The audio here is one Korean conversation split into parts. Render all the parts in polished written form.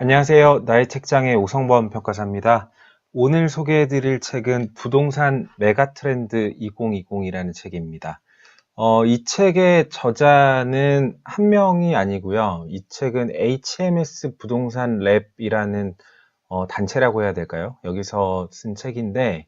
안녕하세요. 나의 책장의 오성범 평가사입니다. 오늘 소개해드릴 책은 부동산 메가트렌드 2020이라는 책입니다. 이 책의 저자는 한 명이 아니고요. 이 책은 HMS 부동산 랩이라는 단체라고 해야 될까요? 여기서 쓴 책인데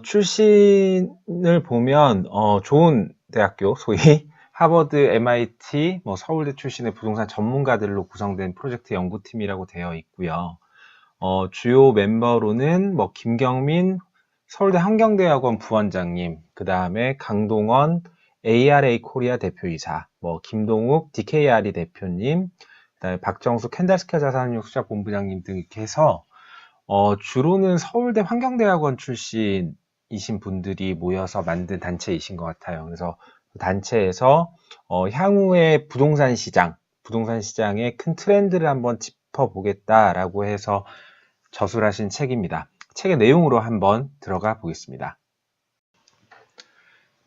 출신을 보면 좋은 대학교, 소위 하버드, MIT, 서울대 출신의 부동산 전문가들로 구성된 프로젝트 연구팀이라고 되어 있고요. 주요 멤버로는 김경민 서울대 환경대학원 부원장님, 그 다음에 강동원 ARA 코리아 대표이사, 김동욱 DKRE 대표님, 그다음에 박정수 캔달스퀘어 자산운용 수작본부장님 등 이렇게 해서 주로는 서울대 환경대학원 출신이신 분들이 모여서 만든 단체이신 것 같아요. 그래서 그 단체에서 향후의 부동산 시장의 큰 트렌드를 한번 짚어보겠다라고 해서 저술하신 책입니다. 책의 내용으로 한번 들어가 보겠습니다.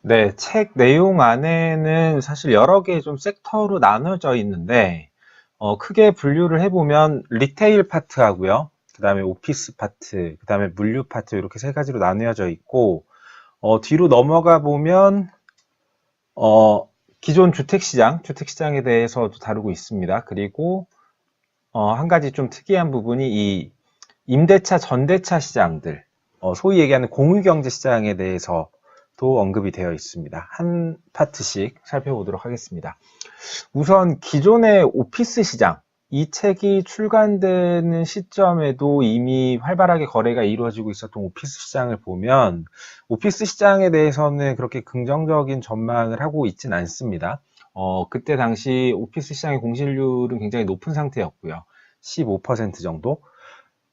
네, 책 내용 안에는 사실 여러 개의 좀 섹터로 나눠져 있는데 크게 분류를 해보면 리테일 파트하고요. 그 다음에 오피스 파트, 그 다음에 물류 파트 이렇게 세 가지로 나뉘어져 있고 뒤로 넘어가 보면 기존 주택시장에 대해서도 다루고 있습니다. 그리고 한 가지 좀 특이한 부분이 이 임대차, 전대차 시장들, 소위 얘기하는 공유경제 시장에 대해서도 언급이 되어 있습니다. 한 파트씩 살펴보도록 하겠습니다. 우선 기존의 오피스 시장, 이 책이 출간되는 시점에도 이미 활발하게 거래가 이루어지고 있었던 오피스 시장을 보면 오피스 시장에 대해서는 그렇게 긍정적인 전망을 하고 있진 않습니다. 그때 당시 오피스 시장의 공실률은 굉장히 높은 상태였고요. 15% 정도.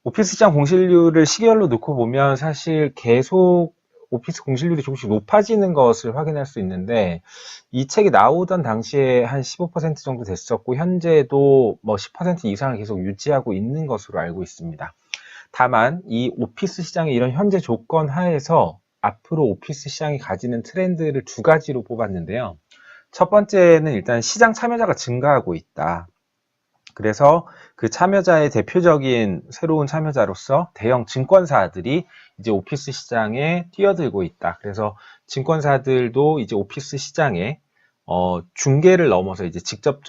오피스 시장 공실률을 시계열로 놓고 보면 사실 계속 오피스 공실률이 조금씩 높아지는 것을 확인할 수 있는데 이 책이 나오던 당시에 한 15% 정도 됐었고 현재도 10% 이상을 계속 유지하고 있는 것으로 알고 있습니다. 다만 이 오피스 시장의 이런 현재 조건 하에서 앞으로 오피스 시장이 가지는 트렌드를 두 가지로 뽑았는데요. 첫 번째는 일단 시장 참여자가 증가하고 있다. 그래서 그 참여자의 대표적인 새로운 참여자로서 대형 증권사들이 이제 오피스 시장에 뛰어들고 있다. 그래서 증권사들도 이제 오피스 시장에 중개를 넘어서 이제 직접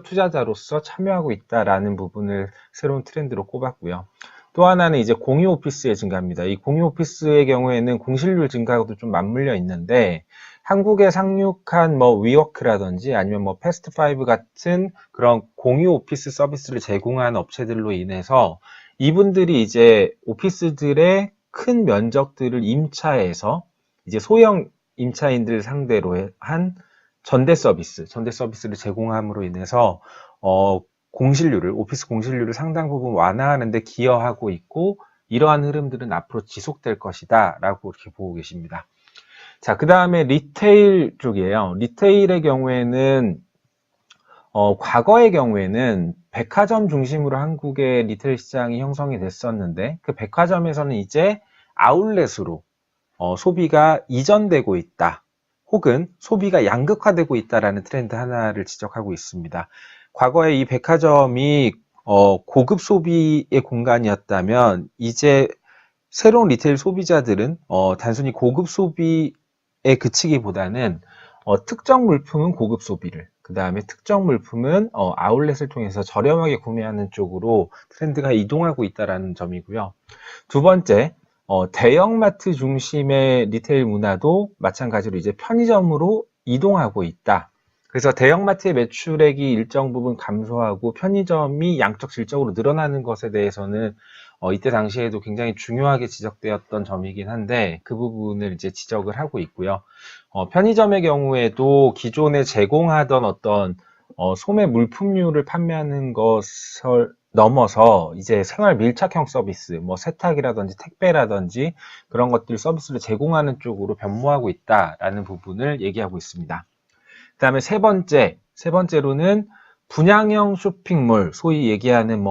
투자자로서 참여하고 있다라는 부분을 새로운 트렌드로 꼽았고요. 또 하나는 이제 공유 오피스의 증가입니다. 이 공유 오피스의 경우에는 공실률 증가하고도 좀 맞물려 있는데 한국에 상륙한 위워크라든지 아니면 패스트5 같은 그런 공유 오피스 서비스를 제공하는 업체들로 인해서 이분들이 이제 오피스들의 큰 면적들을 임차해서 이제 소형 임차인들 상대로 한 전대 서비스를 제공함으로 인해서 오피스 공실률을 상당 부분 완화하는 데 기여하고 있고 이러한 흐름들은 앞으로 지속될 것이다 라고 이렇게 보고 계십니다. 자, 그 다음에 리테일 쪽이에요. 리테일의 경우에는 과거의 경우에는 백화점 중심으로 한국의 리테일 시장이 형성이 됐었는데 그 백화점에서는 이제 아울렛으로 소비가 이전되고 있다. 혹은 소비가 양극화되고 있다라는 트렌드 하나를 지적하고 있습니다. 과거에 이 백화점이 고급 소비의 공간이었다면 이제 새로운 리테일 소비자들은 단순히 고급 소비에 그치기보다는 특정 물품은 고급 소비를, 그 다음에 특정 물품은 아울렛을 통해서 저렴하게 구매하는 쪽으로 트렌드가 이동하고 있다는 점이고요. 두 번째, 대형마트 중심의 리테일 문화도 마찬가지로 이제 편의점으로 이동하고 있다. 그래서 대형마트의 매출액이 일정 부분 감소하고 편의점이 양적 질적으로 늘어나는 것에 대해서는 이때 당시에도 굉장히 중요하게 지적되었던 점이긴 한데 그 부분을 이제 지적을 하고 있고요. 편의점의 경우에도 기존에 제공하던 어떤 소매 물품류를 판매하는 것을 넘어서 이제 생활 밀착형 서비스, 세탁이라든지 택배라든지 그런 것들 서비스를 제공하는 쪽으로 변모하고 있다라는 부분을 얘기하고 있습니다. 그 다음에 세 번째로는 분양형 쇼핑몰, 소위 얘기하는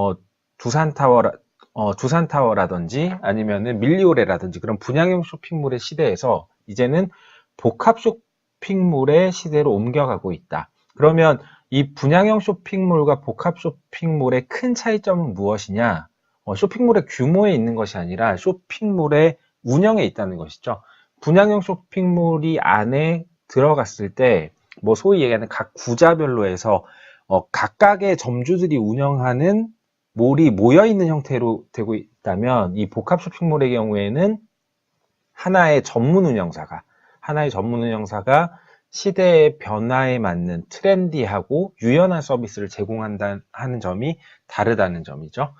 두산타워라든지 아니면은 밀리오레라든지 그런 분양형 쇼핑몰의 시대에서 이제는 복합 쇼핑몰의 시대로 옮겨가고 있다. 그러면 이 분양형 쇼핑몰과 복합 쇼핑몰의 큰 차이점은 무엇이냐? 쇼핑몰의 규모에 있는 것이 아니라 쇼핑몰의 운영에 있다는 것이죠. 분양형 쇼핑몰이 안에 들어갔을 때, 뭐 소위 얘기하는 각 구자별로 해서 각각의 점주들이 운영하는 몰이 모여있는 형태로 되고 있다면, 이 복합 쇼핑몰의 경우에는 하나의 전문 운영사가 시대의 변화에 맞는 트렌디하고 유연한 서비스를 제공한다는 점이 다르다는 점이죠.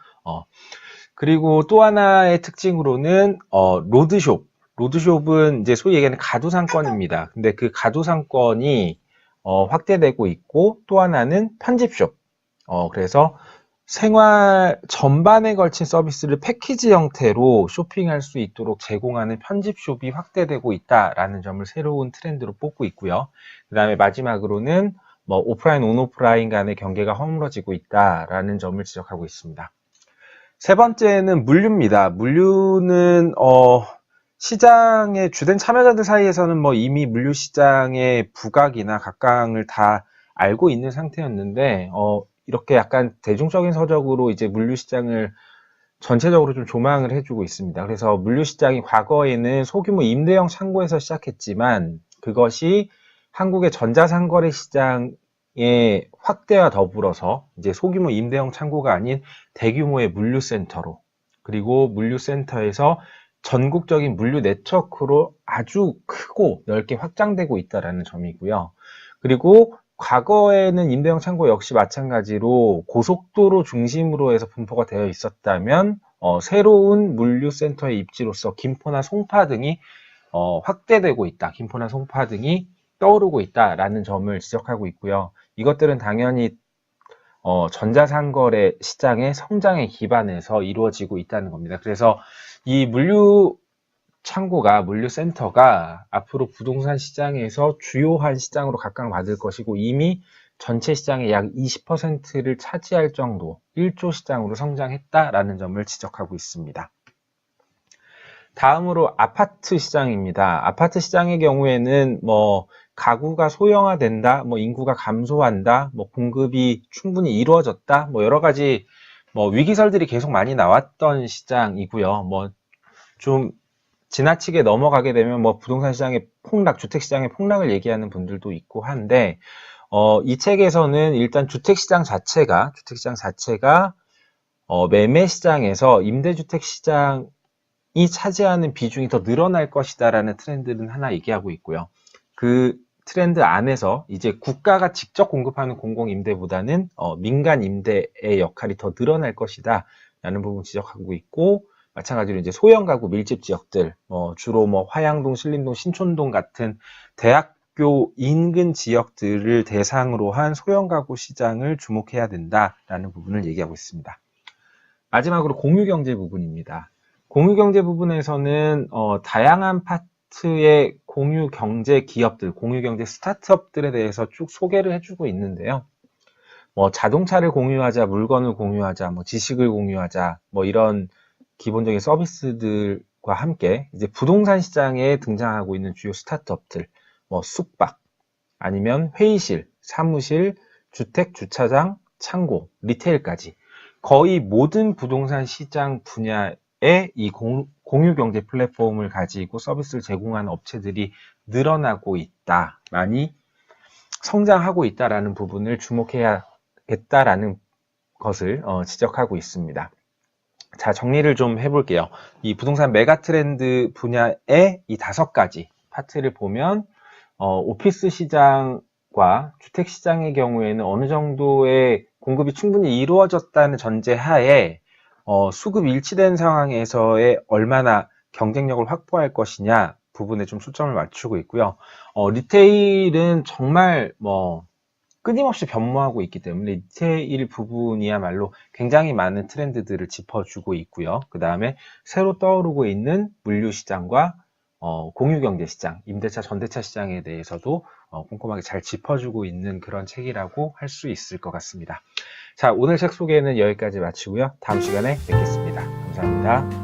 그리고 또 하나의 특징으로는 로드숍. 로드숍은 이제 소위 얘기하는 가두상권입니다. 근데 그 가두상권이 확대되고 있고, 또 하나는 편집숍. 그래서 생활 전반에 걸친 서비스를 패키지 형태로 쇼핑할 수 있도록 제공하는 편집숍이 확대되고 있다라는 점을 새로운 트렌드로 뽑고 있고요. 그 다음에 마지막으로는 뭐 오프라인, 온오프라인 간의 경계가 허물어지고 있다라는 점을 지적하고 있습니다. 세 번째는 물류입니다. 물류는 시장의 주된 참여자들 사이에서는 뭐 이미 물류 시장의 부각이나 각광을 다 알고 있는 상태였는데 이렇게 약간 대중적인 서적으로 이제 물류 시장을 전체적으로 좀 조망을 해주고 있습니다. 그래서 물류 시장이 과거에는 소규모 임대형 창고에서 시작했지만 그것이 한국의 전자상거래 시장의 확대와 더불어서 이제 소규모 임대형 창고가 아닌 대규모의 물류센터로, 그리고 물류센터에서 전국적인 물류 네트워크로 아주 크고 넓게 확장되고 있다는 점이고요. 그리고 과거에는 임대형 창고 역시 마찬가지로 고속도로 중심으로 해서 분포가 되어 있었다면 새로운 물류센터의 입지로서 김포나 송파 등이 확대되고 있다. 김포나 송파 등이 떠오르고 있다라는 점을 지적하고 있고요. 이것들은 당연히 전자상거래 시장의 성장에 기반해서 이루어지고 있다는 겁니다. 그래서 이 물류센터가 앞으로 부동산 시장에서 주요한 시장으로 각광받을 것이고 이미 전체 시장의 약 20%를 차지할 정도 1조 시장으로 성장했다라는 점을 지적하고 있습니다. 다음으로 아파트 시장입니다. 아파트 시장의 경우에는 뭐 가구가 소형화된다, 뭐 인구가 감소한다, 뭐 공급이 충분히 이루어졌다, 뭐 여러 가지 뭐 위기설들이 계속 많이 나왔던 시장이고요. 뭐 좀 지나치게 넘어가게 되면 뭐 부동산 시장의 폭락, 주택 시장의 폭락을 얘기하는 분들도 있고 한데 이 책에서는 일단 주택 시장 자체가 매매 시장에서 임대주택 시장이 차지하는 비중이 더 늘어날 것이다라는 트렌드는 하나 얘기하고 있고요. 그 트렌드 안에서 이제 국가가 직접 공급하는 공공임대보다는 민간 임대의 역할이 더 늘어날 것이다라는 부분 지적하고 있고, 마찬가지로 이제 소형 가구 밀집 지역들, 주로 뭐 화양동, 신림동, 신촌동 같은 대학교 인근 지역들을 대상으로 한 소형 가구 시장을 주목해야 된다라는 부분을 얘기하고 있습니다. 마지막으로 공유경제 부분입니다. 공유경제 부분에서는 다양한 파트의 공유경제 기업들, 공유경제 스타트업들에 대해서 쭉 소개를 해주고 있는데요. 뭐 자동차를 공유하자, 물건을 공유하자, 뭐 지식을 공유하자, 뭐 이런 기본적인 서비스들과 함께 이제 부동산 시장에 등장하고 있는 주요 스타트업들, 뭐 숙박, 아니면 회의실, 사무실, 주택, 주차장, 창고, 리테일까지 거의 모든 부동산 시장 분야에 이 공유경제 플랫폼을 가지고 서비스를 제공하는 업체들이 늘어나고 있다, 많이 성장하고 있다라는 부분을 주목해야겠다라는 것을 지적하고 있습니다. 자, 정리를 좀 해볼게요. 이 부동산 메가 트렌드 분야의 이 5가지 파트를 보면 오피스 시장과 주택 시장의 경우에는 어느 정도의 공급이 충분히 이루어졌다는 전제하에 수급 일치된 상황에서의 얼마나 경쟁력을 확보할 것이냐 부분에 좀 초점을 맞추고 있고요. 리테일은 정말 뭐 끊임없이 변모하고 있기 때문에 리테일 부분이야말로 굉장히 많은 트렌드들을 짚어주고 있고요. 그 다음에 새로 떠오르고 있는 물류시장과 공유경제시장, 임대차, 전대차 시장에 대해서도 꼼꼼하게 잘 짚어주고 있는 그런 책이라고 할 수 있을 것 같습니다. 자, 오늘 책 소개는 여기까지 마치고요. 다음 시간에 뵙겠습니다. 감사합니다.